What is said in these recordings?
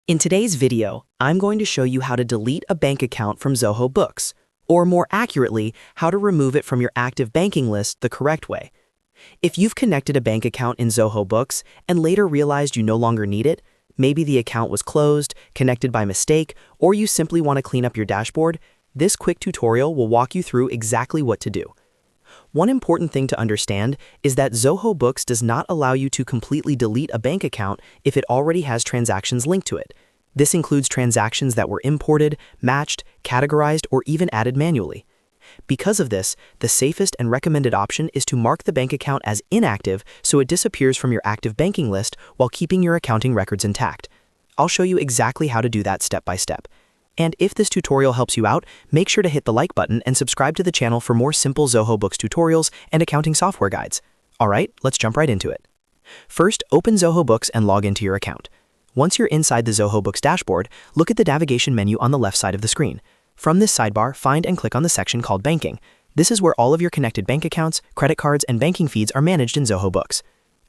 In today's video, I'm going to show you how to delete a bank account from Zoho Books, or more accurately, how to remove it from your active banking list the correct way. If you've connected a bank account in Zoho Books and later realized you no longer need it, maybe the account was closed, connected by mistake, or you simply want to clean up your dashboard, this quick tutorial will walk you through exactly what to do. One important thing to understand is that Zoho Books does not allow you to completely delete a bank account if it already has transactions linked to it. This includes transactions that were imported, matched, categorized, or even added manually. Because of this, the safest and recommended option is to mark the bank account as inactive so it disappears from your active banking list while keeping your accounting records intact. I'll show you exactly how to do that step by step. And if this tutorial helps you out, make sure to hit the like button and subscribe to the channel for more simple Zoho Books tutorials and accounting software guides. Alright, let's jump right into it. First, open Zoho Books and log into your account. Once you're inside the Zoho Books dashboard, look at the navigation menu on the left side of the screen. From this sidebar, find and click on the section called Banking. This is where all of your connected bank accounts, credit cards, and banking feeds are managed in Zoho Books.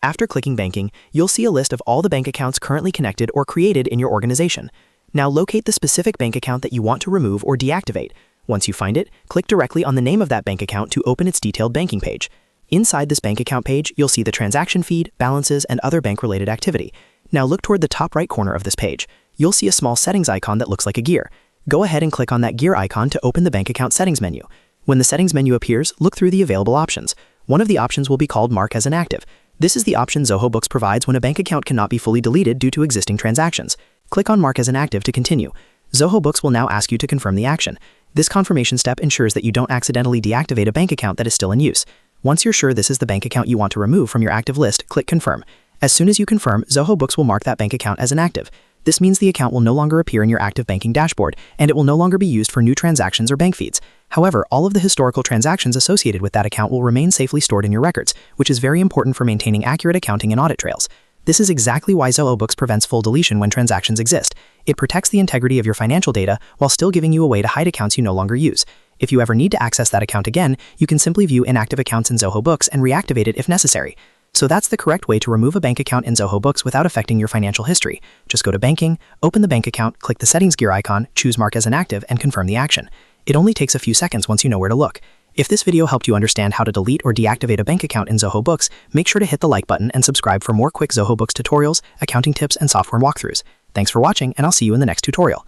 After clicking Banking, you'll see a list of all the bank accounts currently connected or created in your organization. Now locate the specific bank account that you want to remove or deactivate. Once you find it, click directly on the name of that bank account to open its detailed banking page. Inside this bank account page, you'll see the transaction feed, balances, and other bank-related activity. Now look toward the top right corner of this page. You'll see a small settings icon that looks like a gear. Go ahead and click on that gear icon to open the bank account settings menu. When the settings menu appears, look through the available options. One of the options will be called Mark as Inactive. This is the option Zoho Books provides when a bank account cannot be fully deleted due to existing transactions. Click on Mark as Inactive to continue. Zoho Books will now ask you to confirm the action. This confirmation step ensures that you don't accidentally deactivate a bank account that is still in use. Once you're sure this is the bank account you want to remove from your active list, click Confirm. As soon as you confirm, Zoho Books will mark that bank account as inactive. This means the account will no longer appear in your active banking dashboard, and it will no longer be used for new transactions or bank feeds. However, all of the historical transactions associated with that account will remain safely stored in your records, which is very important for maintaining accurate accounting and audit trails. This is exactly why Zoho Books prevents full deletion when transactions exist. It protects the integrity of your financial data while still giving you a way to hide accounts you no longer use. If you ever need to access that account again, you can simply view inactive accounts in Zoho Books and reactivate it if necessary. So that's the correct way to remove a bank account in Zoho Books without affecting your financial history. Just go to Banking, open the bank account, click the Settings gear icon, choose Mark as Inactive, and confirm the action. It only takes a few seconds once you know where to look. If this video helped you understand how to delete or deactivate a bank account in Zoho Books, make sure to hit the like button and subscribe for more quick Zoho Books tutorials, accounting tips, and software walkthroughs. Thanks for watching, and I'll see you in the next tutorial.